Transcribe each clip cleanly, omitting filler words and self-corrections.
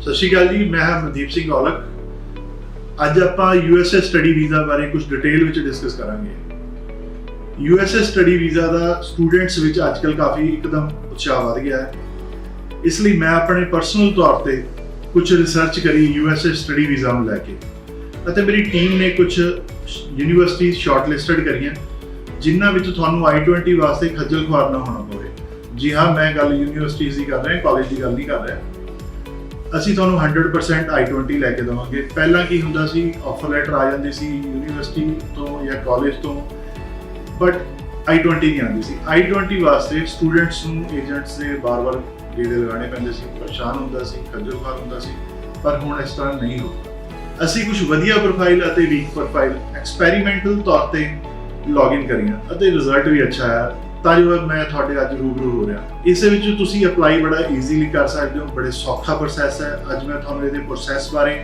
ਸਤਿ ਸ਼੍ਰੀ ਅਕਾਲ ਜੀ, ਮੈਂ ਹਾਂ ਮਨਦੀਪ ਸਿੰਘ ਔਲਖ। ਅੱਜ ਆਪਾਂ USA ਸਟੱਡੀ ਵੀਜ਼ਾ ਬਾਰੇ ਕੁਝ ਡਿਟੇਲ ਵਿੱਚ ਡਿਸਕਸ ਕਰਾਂਗੇ। USA ਸਟੱਡੀ ਵੀਜ਼ਾ ਦਾ ਸਟੂਡੈਂਟਸ ਵਿੱਚ ਅੱਜਕੱਲ ਕਾਫੀ ਇੱਕਦਮ ਉਤਸ਼ਾਹ ਵੱਧ ਗਿਆ ਹੈ। ਇਸ ਲਈ ਮੈਂ ਆਪਣੇ ਪਰਸਨਲ ਤੌਰ ਤੇ ਕੁਝ ਰਿਸਰਚ ਕਰੀ USA ਸਟੱਡੀ ਵੀਜ਼ਾ ਨੂੰ ਲੈ ਕੇ, ਅਤੇ ਮੇਰੀ ਟੀਮ ਨੇ ਕੁਝ ਯੂਨੀਵਰਸਿਟੀਜ਼ ਸ਼ਾਰਟਲਿਸਟਡ ਕਰੀਆਂ ਜਿਨ੍ਹਾਂ ਵਿੱਚ ਤੁਹਾਨੂੰ I-20 ਵਾਸਤੇ ਖੱਜਲ ਖੁਆਰ ਨਾ ਹੋਣਾ ਪਵੇ। ਜੀ ਹਾਂ, ਮੈਂ ਗੱਲ ਯੂਨੀਵਰਸਿਟੀਜ਼ ਦੀ ਕਰ ਰਿਹਾ, ਕਾਲਜ ਦੀ ਗੱਲ ਨਹੀਂ ਕਰ ਰਿਹਾ। ਅਸੀਂ ਤੁਹਾਨੂੰ 100% I-20 ਲੈ ਕੇ ਦੇਵਾਂਗੇ। ਪਹਿਲਾਂ ਕੀ ਹੁੰਦਾ ਸੀ, ਆਫਰ ਲੈਟਰ ਆ ਜਾਂਦੀ ਸੀ ਯੂਨੀਵਰਸਿਟੀ ਤੋਂ ਜਾਂ ਕਾਲਜ ਤੋਂ, ਬਟ I-20 ਨਹੀਂ ਆਉਂਦੀ ਸੀ। I-20 ਵਾਸਤੇ ਸਟੂਡੈਂਟਸ ਨੂੰ ਏਜੰਟਸ ਦੇ ਬਾਰ-ਬਾਰ ਗੇੜੇ ਲਗਾਉਣੇ ਪੈਂਦੇ ਸੀ, ਪਰੇਸ਼ਾਨ ਹੁੰਦਾ ਸੀ, ਖੱਜਲ ਖੁਆਰ ਹੁੰਦਾ ਸੀ, ਪਰ ਹੁਣ ਇਸ ਤਰ੍ਹਾਂ ਨਹੀਂ ਹੋਊਗਾ। ਅਸੀਂ ਕੁਝ ਵਧੀਆ ਪ੍ਰੋਫਾਈਲ ਅਤੇ ਵੀਕ ਪ੍ਰੋਫਾਈਲ ਐਕਸਪੈਰੀਮੈਂਟਲ ਤੌਰ ਤੇ ਲੌਗਇਨ ਕਰੀਆਂ ਅਤੇ ਰਿਜ਼ਲਟ ਵੀ ਅੱਛਾ ਆਇਆ, ਤਾਂ ਜੋ ਮੈਂ ਤੁਹਾਡੇ ਅੱਜ ਰੂਬਰੂ ਹੋ ਰਿਹਾ। ਇਸ ਵਿੱਚ ਤੁਸੀਂ ਅਪਲਾਈ ਬੜਾ ਈਜ਼ੀਲੀ ਕਰ ਸਕਦੇ ਹੋ, ਬੜੇ ਸੌਖਾ ਪ੍ਰੋਸੈਸ ਹੈ। ਅੱਜ ਮੈਂ ਤੁਹਾਨੂੰ ਇਹਦੇ ਪ੍ਰੋਸੈਸ ਬਾਰੇ,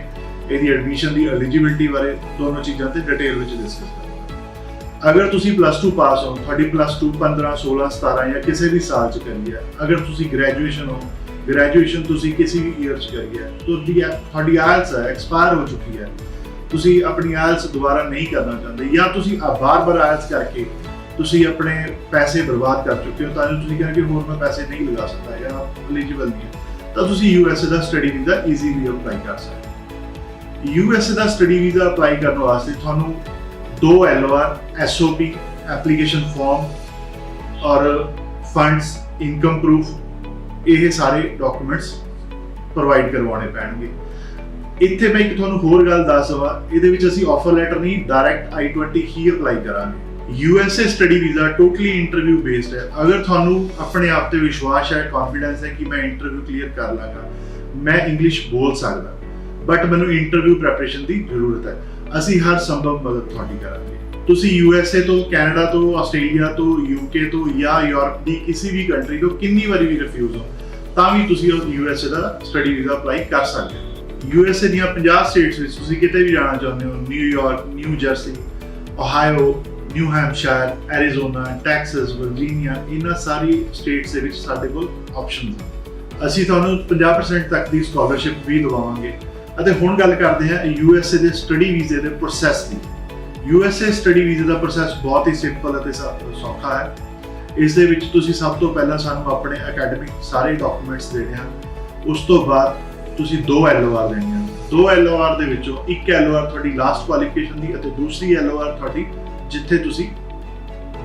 ਇਹਦੀ ਐਡਮਿਸ਼ਨ ਦੀ ਐਲੀਜੀਬਿਲਿਟੀ ਬਾਰੇ ਦੋਨੋਂ ਚੀਜ਼ਾਂ ਤੇ ਡਿਟੇਲ ਵਿੱਚ ਡਿਸਕਸ ਕਰਾਂਗਾ। ਅਗਰ ਤੁਸੀਂ +2 ਪਾਸ ਹੋ, ਤੁਹਾਡੀ +2 15, 16, 17 ਜਾਂ ਕਿਸੇ ਵੀ ਸਾਲ 'ਚ ਕਰੀ ਹੈ, ਅਗਰ ਤੁਸੀਂ ਗ੍ਰੈਜੂਏਸ਼ਨ ਹੋ, ਗ੍ਰੈਜੂਏਸ਼ਨ ਤੁਸੀਂ ਕਿਸੇ ਵੀ ਈਅਰ 'ਚ ਕਰੀ ਹੈ, ਤੁਹਾਡੀ IELTS ਐਕਸਪਾਇਰ ਹੋ ਚੁੱਕੀ ਹੈ, ਤੁਸੀਂ ਆਪਣੀ IELTS ਦੁਬਾਰਾ ਨਹੀਂ ਕਰਨਾ ਚਾਹੁੰਦੇ, ਜਾਂ ਤੁਸੀਂ ਬਾਰ-ਬਾਰ IELTS ਕਰਕੇ ਤੁਸੀਂ ਆਪਣੇ ਪੈਸੇ ਬਰਬਾਦ ਕਰ ਚੁੱਕੇ ਹੋ, ਤਾਂ ਜੋ ਤੁਸੀਂ ਕਹਿੰਦੇ ਕਿ ਹੋਰ ਮੈਂ ਪੈਸੇ ਨਹੀਂ ਲਗਾ ਸਕਦਾ ਜਾਂ ਐਲੀਜੀਬਲ ਨਹੀਂ ਹੈ, ਤਾਂ ਤੁਸੀਂ USA ਦਾ ਸਟੱਡੀ ਵੀਜ਼ਾ ਈਜ਼ੀਲੀ ਅਪਲਾਈ ਕਰ ਸਕਦੇ ਹੋ। USA ਦਾ ਸਟੱਡੀ ਵੀਜ਼ਾ ਅਪਲਾਈ ਕਰਨ ਵਾਸਤੇ ਤੁਹਾਨੂੰ 2 LOR, SOP, ਐਪਲੀਕੇਸ਼ਨ ਫਾਰਮ ਔਰ ਫੰਡਸ, ਇਨਕਮ ਪ੍ਰੂਫ, ਇਹ ਸਾਰੇ ਡਾਕੂਮੈਂਟਸ ਪ੍ਰੋਵਾਈਡ ਕਰਵਾਉਣੇ ਪੈਣਗੇ। ਇੱਥੇ ਮੈਂ ਇੱਕ ਤੁਹਾਨੂੰ ਹੋਰ ਗੱਲ ਦੱਸ ਦਵਾਂ, ਇਹਦੇ ਵਿੱਚ ਅਸੀਂ ਆਫਰ ਲੈਟਰ ਨਹੀਂ, ਡਾਇਰੈਕਟ I-20 ਹੀ ਅਪਲਾਈ ਕਰਾਂਗੇ। USA study visa totally interview based ਹੈ। ਅਗਰ ਤੁਹਾਨੂੰ ਆਪਣੇ ਆਪ ਤੇ ਵਿਸ਼ਵਾਸ ਹੈ, ਕੌਨਫੀਡੈਂਸ ਹੈ ਕਿ ਮੈਂ ਇੰਟਰਵਿਊ ਕਲੀਅਰ ਕਰ ਲਾਂਗਾ, ਮੈਂ ਇੰਗਲਿਸ਼ ਬੋਲ ਸਕਦਾ, ਬਟ ਮੈਨੂੰ ਇੰਟਰਵਿਊ ਪ੍ਰੈਪਰੇਸ਼ਨ ਦੀ ਜ਼ਰੂਰਤ ਹੈ, ਅਸੀਂ ਹਰ ਸੰਭਵ ਮਦਦ ਤੁਹਾਡੀ ਕਰਾਂਗੇ। ਤੁਸੀਂ USA ਤੋਂ, ਕੈਨੇਡਾ ਤੋਂ, ਆਸਟ੍ਰੇਲੀਆ ਤੋਂ, UK ਤੋਂ ਜਾਂ ਯੂਰਪ ਦੀ ਕਿਸੇ ਵੀ ਕੰਟਰੀ ਤੋਂ ਕਿੰਨੀ ਵਾਰੀ ਵੀ ਰਿਫਿਊਜ਼ ਹੋ, ਤਾਂ ਵੀ ਤੁਸੀਂ USA ਦਾ ਸਟੱਡੀ ਵੀਜ਼ਾ ਅਪਲਾਈ ਕਰ ਸਕਦੇ ਹੋ। USA ਦੀਆਂ 50 ਸਟੇਟਸ ਵਿੱਚ ਤੁਸੀਂ ਕਿਤੇ ਵੀ ਜਾਣਾ ਚਾਹੁੰਦੇ ਹੋ, New York, New Jersey, Ohio, New Hampshire, Arizona, Texas, Virginia, ਇਹਨਾਂ ਸਾਰੀ ਸਟੇਟਸ ਦੇ ਵਿੱਚ ਸਾਡੇ ਕੋਲ ਆਪਸ਼ਨਸ ਹਨ। ਅਸੀਂ ਤੁਹਾਨੂੰ 50% ਤੱਕ ਦੀ ਸਕਾਲਰਸ਼ਿਪ ਵੀ ਦਿਵਾਵਾਂਗੇ। ਅਤੇ ਹੁਣ ਗੱਲ ਕਰਦੇ ਹਾਂ USA ਦੇ ਸਟੱਡੀ ਵੀਜ਼ੇ ਦੇ ਪ੍ਰੋਸੈਸ ਦੀ। USA ਸਟੱਡੀ ਵੀਜ਼ੇ ਦਾ ਪ੍ਰੋਸੈਸ ਬਹੁਤ ਹੀ ਸਿੰਪਲ ਅਤੇ ਸੌਖਾ ਹੈ। ਇਸ ਦੇ ਵਿੱਚ ਤੁਸੀਂ ਸਭ ਤੋਂ ਪਹਿਲਾਂ ਸਾਨੂੰ ਆਪਣੇ ਅਕੈਡਮਿਕ ਸਾਰੇ ਡਾਕੂਮੈਂਟਸ ਦੇਣੇ ਹਨ। ਉਸ ਤੋਂ ਬਾਅਦ ਤੁਸੀਂ 2 LOR ਲੈਣੀਆਂ ਹਨ। 2 LOR ਦੇ ਵਿੱਚੋਂ ਇੱਕ LOR ਤੁਹਾਡੀ ਲਾਸਟ ਕੁਆਲੀਫਿਕੇਸ਼ਨ ਦੀ ਅਤੇ ਦੂਸਰੀ LOR ਤੁਹਾਡੀ ਜਿੱਥੇ ਤੁਸੀਂ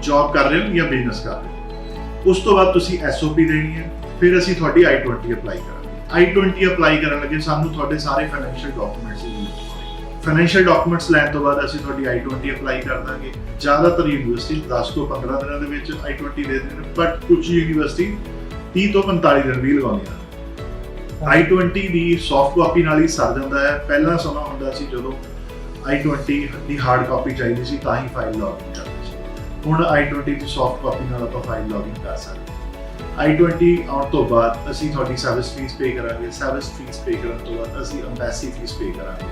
ਜੌਬ ਕਰ ਰਹੇ ਹੋ ਜਾਂ ਬਿਜ਼ਨਸ ਕਰ ਰਹੇ ਹੋ। ਉਸ ਤੋਂ ਬਾਅਦ ਤੁਸੀਂ SOP ਦੇਣੀ ਹੈ। ਫਿਰ ਅਸੀਂ ਤੁਹਾਡੀ I-20 ਅਪਲਾਈ ਕਰਾਂਗੇ। I-20 ਅਪਲਾਈ ਕਰਨ ਲੱਗੇ ਸਾਨੂੰ ਤੁਹਾਡੇ ਸਾਰੇ ਫਾਈਨੈਂਸ਼ੀਅਲ ਡਾਕੂਮੈਂਟਸ ਦੀ ਜ਼ਰੂਰਤ ਹੋਵੇਗੀ। ਫਾਈਨੈਂਸ਼ੀਅਲ ਡਾਕੂਮੈਂਟਸ ਲੈਣ ਤੋਂ ਬਾਅਦ ਅਸੀਂ ਤੁਹਾਡੀ I-20 ਅਪਲਾਈ ਕਰ ਦਾਂਗੇ। ਜ਼ਿਆਦਾਤਰ ਯੂਨੀਵਰਸਿਟੀ 10 ਤੋਂ 15 ਦਿਨਾਂ ਦੇ ਵਿੱਚ I-20 ਦੇ ਦਿੰਦੇ ਨੇ, ਬਟ ਕੁਝ ਯੂਨੀਵਰਸਿਟੀ 30 ਤੋਂ 45 ਦਿਨ ਵੀ ਲਗਾਉਂਦੀਆਂ ਨੇ। I-20 ਦੀ ਸੌਫਟ ਕਾਪੀ ਨਾਲ ਹੀ ਸਰ ਜਾਂਦਾ ਹੈ। ਪਹਿਲਾਂ ਸਮਾਂ ਹੁੰਦਾ ਸੀ ਜਦੋਂ I-20 ਦੀ ਹਾਰਡ ਕਾਪੀ ਚਾਹੀਦੀ ਸੀ ਤਾਂ ਹੀ ਫਾਈਲ ਲੌਗਇਨ ਕਰਨੀ ਸੀ। ਹੁਣ I-20 ਦੀ ਸੌਫਟ ਕਾਪੀ ਨਾਲ ਆਪਾਂ ਫਾਈਲ ਲੌਗਇਨ ਕਰ ਸਕਦੇ ਹਾਂ। I-20 ਆਉਣ ਤੋਂ ਬਾਅਦ ਅਸੀਂ ਤੁਹਾਡੀ ਸਰਵਿਸ ਫੀਸ ਪੇ ਕਰਾਂਗੇ। ਸਰਵਿਸ ਫੀਸ ਪੇ ਕਰਨ ਤੋਂ ਬਾਅਦ ਅਸੀਂ ਅੰਬੈਸੀ ਫੀਸ ਪੇ ਕਰਾਂਗੇ।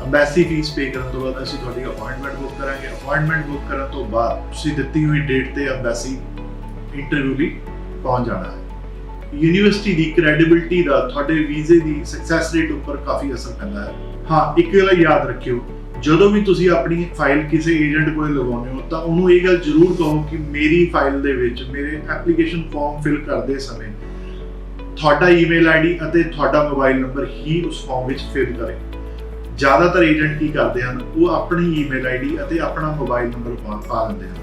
ਅੰਬੈਸੀ ਫੀਸ ਪੇ ਕਰਨ ਤੋਂ ਬਾਅਦ ਅਸੀਂ ਤੁਹਾਡੀ ਅਪਾਇੰਟਮੈਂਟ ਬੁੱਕ ਕਰਾਂਗੇ। ਅਪਾਇੰਟਮੈਂਟ ਬੁੱਕ ਕਰਨ ਤੋਂ ਬਾਅਦ ਤੁਸੀਂ ਦਿੱਤੀ ਹੋਈ ਡੇਟ ਤੇ ਅੰਬੈਸੀ ਇੰਟਰਵਿਊ ਲਈ ਪਹੁੰਚ ਜਾਣਾ ਹੈ। ਯੂਨੀਵਰਸਿਟੀ ਦੀ ਕ੍ਰੈਡੀਬਿਲਿਟੀ ਦਾ ਤੁਹਾਡੇ ਵੀਜ਼ੇ ਦੀ ਸਕਸੈਸ ਰੇਟ ਉੱਪਰ ਕਾਫੀ ਅਸਰ ਪੈਂਦਾ ਹੈ। ਹਾਂ, ਇੱਕ ਗੱਲ ਯਾਦ ਰੱਖਿਓ, ਜਦੋਂ ਵੀ ਤੁਸੀਂ ਆਪਣੀ ਫਾਈਲ ਕਿਸੇ ਏਜੰਟ ਕੋਲ ਲਗਾਉਂਦੇ ਹੋ ਤਾਂ ਉਹਨੂੰ ਇਹ ਗੱਲ ਜ਼ਰੂਰ ਕਹੋ ਕਿ ਮੇਰੀ ਫਾਈਲ ਦੇ ਵਿੱਚ ਮੇਰੇ ਐਪਲੀਕੇਸ਼ਨ ਫਾਰਮ ਫਿਲ ਕਰਦੇ ਸਮੇਂ ਤੁਹਾਡਾ ਈਮੇਲ ਆਈਡੀ ਅਤੇ ਤੁਹਾਡਾ ਮੋਬਾਈਲ ਨੰਬਰ ਹੀ ਉਸ ਫਾਰਮ ਵਿੱਚ ਫਿਲ ਕਰੇ। ਜ਼ਿਆਦਾਤਰ ਏਜੰਟ ਕੀ ਕਰਦੇ ਹਨ, ਉਹ ਆਪਣੀ ਈਮੇਲ ਆਈਡੀ ਅਤੇ ਆਪਣਾ ਮੋਬਾਈਲ ਨੰਬਰ ਪਾ ਦਿੰਦੇ ਹਨ।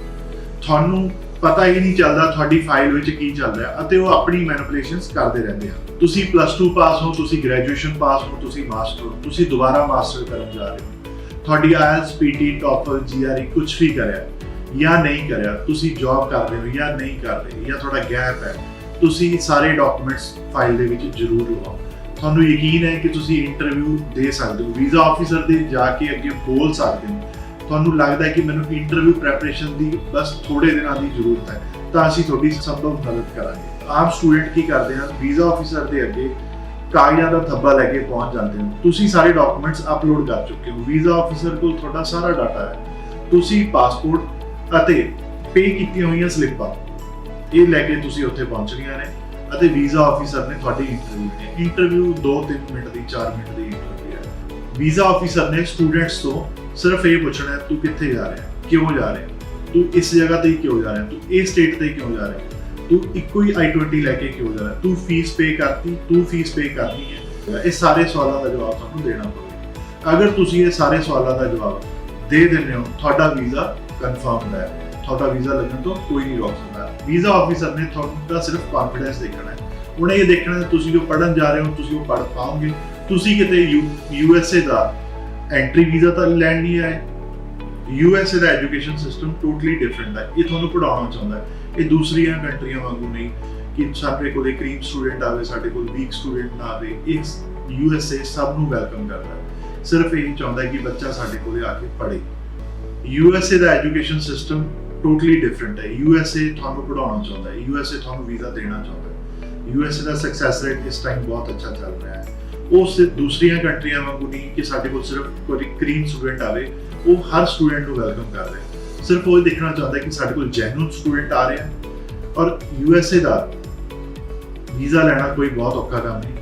ਤੁਹਾਨੂੰ ਪਤਾ ਹੀ ਨਹੀਂ ਚੱਲਦਾ ਤੁਹਾਡੀ ਫਾਈਲ ਵਿੱਚ ਕੀ ਚੱਲ ਰਿਹਾ ਅਤੇ ਉਹ ਆਪਣੀ ਮੈਨੀਪੂਲੇਸ਼ਨਸ ਕਰਦੇ ਰਹਿੰਦੇ ਹਨ। ਤੁਸੀਂ +2 ਪਾਸ ਹੋ, ਤੁਸੀਂ ਗ੍ਰੈਜੂਏਸ਼ਨ ਪਾਸ ਹੋ, ਤੁਸੀਂ ਮਾਸਟਰ, ਤੁਸੀਂ ਦੁਬਾਰਾ ਮਾਸਟਰ ਕਰਨ ਜਾ ਰਹੇ ਹੋ, ਤੁਹਾਡੀ IELTS, PT, TOEFL, GRE ਕੁਝ ਵੀ ਕਰਿਆ ਜਾਂ ਨਹੀਂ ਕਰਿਆ, ਤੁਸੀਂ ਜੌਬ ਕਰ ਰਹੇ ਹੋ ਜਾਂ ਨਹੀਂ ਕਰ ਰਹੇ, ਜਾਂ ਤੁਹਾਡਾ ਗੈਪ ਹੈ, ਤੁਸੀਂ ਸਾਰੇ ਡਾਕੂਮੈਂਟਸ ਫਾਈਲ ਦੇ ਵਿੱਚ ਜ਼ਰੂਰ ਲਗਾਓ। ਤੁਹਾਨੂੰ ਯਕੀਨ ਹੈ ਕਿ ਤੁਸੀਂ ਇੰਟਰਵਿਊ ਦੇ ਸਕਦੇ ਹੋ, ਵੀਜ਼ਾ ਆਫਿਸਰ ਦੇ ਜਾ ਕੇ ਅੱਗੇ ਬੋਲ ਸਕਦੇ ਹੋ। ਤੁਹਾਨੂੰ ਲੱਗਦਾ ਹੈ ਕਿ ਮੈਨੂੰ ਇੰਟਰਵਿਊ ਪ੍ਰੈਪਰੇਸ਼ਨ ਦੀ ਬਸ ਥੋੜੇ ਦਿਨਾਂ ਦੀ ਜ਼ਰੂਰਤ ਹੈ, ਤਾਂ ਅਸੀਂ ਤੁਹਾਡੀ ਸੰਭਵ ਮਦਦ ਕਰਾਂਗੇ। ਆਮ ਸਟੂਡੈਂਟ ਕੀ ਕਰਦੇ ਹਨ, ਵੀਜ਼ਾ ਆਫਿਸਰ ਦੇ ਅੱਗੇ ਕਾਗਜ਼ਾਂ ਦਾ ਥੱਬਾ ਲੈ ਕੇ ਪਹੁੰਚ ਜਾਂਦੇ ਹੋ। ਤੁਸੀਂ ਸਾਰੇ ਡਾਕੂਮੈਂਟਸ ਅਪਲੋਡ ਕਰ ਚੁੱਕੇ ਹੋ, ਵੀਜ਼ਾ ਆਫਿਸਰ ਕੋਲ ਤੁਹਾਡਾ ਸਾਰਾ ਡਾਟਾ ਹੈ। ਤੁਸੀਂ ਪਾਸਪੋਰਟ ਅਤੇ ਪੇ ਕੀਤੀਆਂ ਹੋਈਆਂ ਸਲਿੱਪਾਂ ਇਹ ਲੈ ਕੇ ਤੁਸੀਂ ਉੱਥੇ ਪਹੁੰਚਣੀਆਂ ਨੇ। ਅਤੇ ਵੀਜ਼ਾ ਆਫੀਸਰ ਨੇ ਤੁਹਾਡੀ ਇੰਟਰਵਿਊ ਲੈਣੀ। ਇੰਟਰਵਿਊ 2-3 ਮਿੰਟ ਦੀ 4 ਮਿੰਟ ਦੀ ਇੰਟਰਵਿਊ ਹੈ। ਵੀਜ਼ਾ ਆਫੀਸਰ ਨੇ ਸਟੂਡੈਂਟਸ ਤੋਂ ਸਿਰਫ ਇਹ ਪੁੱਛਣਾ ਹੈ, ਤੂੰ ਕਿੱਥੇ ਜਾ ਰਿਹਾ, ਕਿਉਂ ਜਾ ਰਿਹਾ, ਤੂੰ ਇਸ ਜਗ੍ਹਾ ਤੇ ਕਿਉਂ ਜਾ ਰਿਹਾ, ਤੂੰ ਇਹ ਸਟੇਟ ਤੇ ਕਿਉਂ ਜਾ ਰਿਹਾ, ਤੂੰ ਇੱਕੋ ਹੀ I-20 ਲੈ ਕੇ ਕਿਉਂ ਜਾ ਰਿਹਾ, ਤੂੰ ਫੀਸ ਪੇ ਕਰਤੀ, ਤੂੰ ਫੀਸ ਪੇ ਕਰਨੀ ਹੈ। ਇਹ ਸਾਰੇ ਸਵਾਲਾਂ ਦਾ ਜਵਾਬ ਤੁਹਾਨੂੰ ਦੇਣਾ ਪਵੇਗਾ। ਅਗਰ ਤੁਸੀਂ ਇਹ ਸਾਰੇ ਸਵਾਲਾਂ ਦਾ ਜਵਾਬ ਦੇ ਦਿੰਦੇ ਹੋ, ਤੁਹਾਡਾ ਵੀਜ਼ਾ ਕਨਫਰਮਡ ਹੈ, ਤੁਹਾਡਾ ਵੀਜ਼ਾ ਲੱਗਣ ਤੋਂ ਕੋਈ ਨਹੀਂ ਰੋਕ ਸਕਦਾ। ਵੀਜ਼ਾ ਆਫੀਸਰ ਨੇ ਤੁਹਾਡਾ ਸਿਰਫ ਕੌਨਫੀਡੈਂਸ ਦੇਖਣਾ ਹੈ, ਉਹਨੇ ਇਹ ਦੇਖਣਾ ਹੈ ਤੁਸੀਂ ਜੋ ਪੜ੍ਹਨ ਜਾ ਰਹੇ ਹੋ ਤੁਸੀਂ ਉਹ ਪੜ੍ਹ ਪਾਓਗੇ। ਤੁਸੀਂ ਕਿਤੇ USA ਦਾ ਐਂਟਰੀ ਵੀਜ਼ਾ ਤਾਂ ਲੈਣ ਨਹੀਂ ਆਏ। USA ਦਾ ਐਜੂਕੇਸ਼ਨ ਸਿਸਟਮ ਟੋਟਲੀ ਡਿਫਰੈਂਟ ਹੈ। ਇਹ ਤੁਹਾਨੂੰ ਪੜ੍ਹਾਉਣਾ ਚਾਹੁੰਦਾ ਹੈ। ਇਹ ਦੂਸਰੀਆਂ ਕੰਟਰੀਆਂ ਵਾਂਗੂ ਨਹੀਂ ਕਿ ਸਾਡੇ ਕੋਲ ਕਰੀਮ ਸਟੂਡੈਂਟ ਆਵੇ, ਸਾਡੇ ਕੋਲ ਵੀਕ ਸਟੂਡੈਂਟ ਨਾ ਆਵੇ। ਇਹ USA ਸਭ ਨੂੰ ਵੈਲਕਮ ਕਰਦਾ ਹੈ। ਸਿਰਫ ਇਹ ਚਾਹੁੰਦਾ ਹੈ ਕਿ ਬੱਚਾ ਸਾਡੇ ਕੋਲ ਆ ਕੇ ਪੜ੍ਹੇ। USA ਦਾ ਐਜੂਕੇਸ਼ਨ ਸਿਸਟਮ ਟੋਟਲੀ ਡਿਫਰੈਂਟ ਹੈ। USA ਤੁਹਾਨੂੰ ਪੜ੍ਹਾਉਣਾ ਚਾਹੁੰਦਾ ਹੈ, USA ਤੁਹਾਨੂੰ ਵੀਜ਼ਾ ਦੇਣਾ ਚਾਹੁੰਦਾ ਹੈ। USA ਦਾ ਸਕਸੈਸ ਰੇਟ ਇਸ ਟਾਈਮ ਬਹੁਤ ਅੱਛਾ ਚੱਲ ਰਿਹਾ ਹੈ। ਉਹ ਦੂਸਰੀਆਂ ਕੰਟਰੀਆਂ ਵਾਂਗੂ ਨਹੀਂ ਕਿ ਸਾਡੇ ਕੋਲ ਸਿਰਫ ਕੋਈ ਕਰੀਮ ਸਟੂਡੈਂਟ ਆਵੇ। ਉਹ ਹਰ ਸਟੂਡੈਂਟ ਨੂੰ ਵੈਲਕਮ ਕਰ ਰਿਹਾ ਹੈ। ਸਿਰਫ ਉਹ ਦੇਖਣਾ ਚਾਹੁੰਦਾ ਹੈ ਕਿ ਸਾਡੇ ਕੋਲ ਜੈਨੂਇਨ ਸਟੂਡੈਂਟ ਆ ਰਹੇ ਹਨ। ਔਰ USA ਦਾ ਵੀਜ਼ਾ ਲੈਣਾ ਕੋਈ ਬਹੁਤ ਔਖਾ ਕੰਮ ਨਹੀਂ।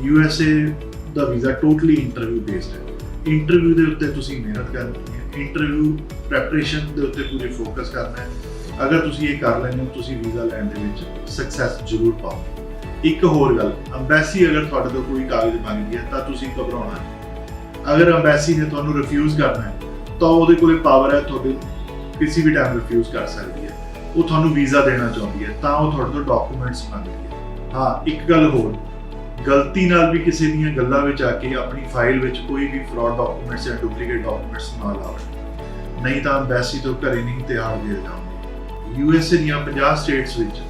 USA ਦਾ ਵੀਜ਼ਾ ਟੋਟਲੀ ਇੰਟਰਵਿਊ ਬੇਸਡ ਹੈ। ਇੰਟਰਵਿਊ ਦੇ ਉੱਤੇ ਤੁਸੀਂ ਮਿਹਨਤ ਕਰਨੀ ਹੈ, ਇੰਟਰਵਿਊ ਪ੍ਰੈਪਰੇਸ਼ਨ ਦੇ ਉੱਤੇ ਪੂਰੀ ਫੋਕਸ ਕਰਨਾ ਹੈ। ਅਗਰ ਤੁਸੀਂ ਇਹ ਕਰ ਲੈਂਦੇ ਹੋ, ਤੁਸੀਂ ਵੀਜ਼ਾ ਲੈਣ ਦੇ ਵਿੱਚ ਸਕਸੈਸ ਜ਼ਰੂਰ ਪਾਓਗੇ। ਇੱਕ ਹੋਰ ਗੱਲ, ਅੰਬੈਸੀ ਅਗਰ ਤੁਹਾਡੇ ਤੋਂ ਕੋਈ ਕਾਗਜ਼ ਮੰਗਦੀ ਹੈ ਤਾਂ ਤੁਸੀਂ ਘਬਰਾਉਣਾ ਨਹੀਂ। ਅਗਰ ਅੰਬੈਸੀ ਨੇ ਤੁਹਾਨੂੰ ਰਿਫਿਊਜ਼ ਕਰਨਾ ਹੈ ਤਾਂ ਉਹਦੇ ਕੋਲੇ ਪਾਵਰ ਹੈ, ਤੁਹਾਡੇ ਕਿਸੇ ਵੀ ਟਾਈਮ ਰਿਫਿਊਜ਼ ਕਰ ਸਕਦੀ ਹੈ। ਉਹ ਤੁਹਾਨੂੰ ਵੀਜ਼ਾ ਦੇਣਾ ਚਾਹੁੰਦੀ ਹੈ ਤਾਂ ਉਹ ਤੁਹਾਡੇ ਤੋਂ ਡਾਕੂਮੈਂਟਸ ਮੰਗਦੀ ਹੈ। ਹਾਂ, ਇੱਕ ਗੱਲ ਹੋਰ, ਗਲਤੀ ਨਾਲ ਵੀ ਕਿਸੇ ਦੀਆਂ ਗੱਲਾਂ ਵਿੱਚ ਆ ਕੇ ਆਪਣੀ ਫਾਈਲ ਵਿੱਚ ਕੋਈ ਵੀ ਫਰਾਡ ਡਾਕੂਮੈਂਟਸ ਜਾਂ ਡੁਪਲੀਕੇਟ ਡਾਕੂਮੈਂਟਸ ਨਾ ਲਾਓ, ਨਹੀਂ ਤਾਂ ਅੰਬੈਸੀ ਤੋਂ ਘਰੇ ਨਹੀਂ ਤਿਆਰ ਦੇ ਜਾਓਗੇ। USA ਦੀਆਂ 50 ਸਟੇਟਸ ਵਿੱਚ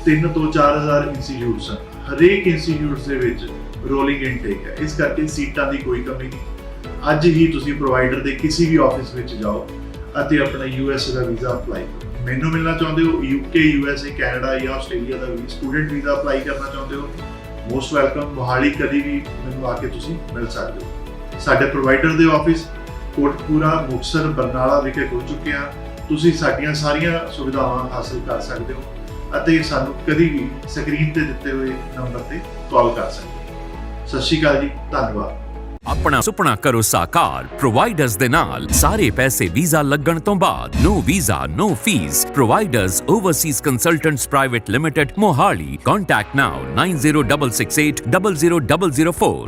3 ਤੋਂ 4000 ਇੰਸਟੀਚਿਊਟਸ ਹਨ। ਹਰੇਕ ਇੰਸਟੀਚਿਊਟਸ ਦੇ ਵਿੱਚ ਰੋਲਿੰਗ ਇਨਟੇਕ ਹੈ। ਇਸ ਕਰਕੇ ਸੀਟਾਂ ਦੀ ਕੋਈ ਕਮੀ ਨਹੀਂ। ਅੱਜ ਹੀ ਤੁਸੀਂ ਪ੍ਰੋਵਾਈਡਰ ਦੇ ਕਿਸੇ ਵੀ ਆਫਿਸ ਵਿੱਚ ਜਾਓ ਅਤੇ ਆਪਣਾ USA ਦਾ ਵੀਜ਼ਾ ਅਪਲਾਈ ਕਰੋ। ਮੈਨੂੰ ਮਿਲਣਾ ਚਾਹੁੰਦੇ ਹੋ, UK, USA, ਕੈਨੇਡਾ ਜਾਂ ਆਸਟ੍ਰੇਲੀਆ ਦਾ ਵੀ ਸਟੂਡੈਂਟ ਵੀਜ਼ਾ ਅਪਲਾਈ ਕਰਨਾ ਚਾਹੁੰਦੇ ਹੋ, ਮੋਸਟ ਵੈਲਕਮ। ਮੋਹਾਲੀ ਕਦੀ ਵੀ ਮੈਨੂੰ ਆ ਕੇ ਤੁਸੀਂ ਮਿਲ ਸਕਦੇ ਹੋ। ਸਾਡੇ ਪ੍ਰੋਵਾਈਡਰ ਦੇ ਆਫਿਸ ਕੋਟਕਪੂਰਾ, ਮੁਕਤਸਰ, ਬਰਨਾਲਾ ਵਿਖੇ ਖੁੱਲ ਚੁੱਕੇ ਹਨ। ਤੁਸੀਂ ਸਾਡੀਆਂ ਸਾਰੀਆਂ ਸੁਵਿਧਾਵਾਂ ਹਾਸਲ ਕਰ ਸਕਦੇ ਹੋ ਅਤੇ ਸਾਨੂੰ ਕਦੀ ਵੀ ਸਕਰੀਨ ਤੇ ਦਿੱਤੇ ਹੋਏ ਨੰਬਰ ਤੇ ਕਾਲ ਕਰ ਸਕਦੇ ਹੋ। ਸਤਿ ਸ਼੍ਰੀ ਅਕਾਲ ਜੀ, ਧੰਨਵਾਦ। अपना सुपना करो साकार प्रोवाइडर्स दे नाल। सारे पैसे वीजा लगन तो बाद। No visa no fees. Providers overseas consultants private limited, Mohali. Contact now 9066800004।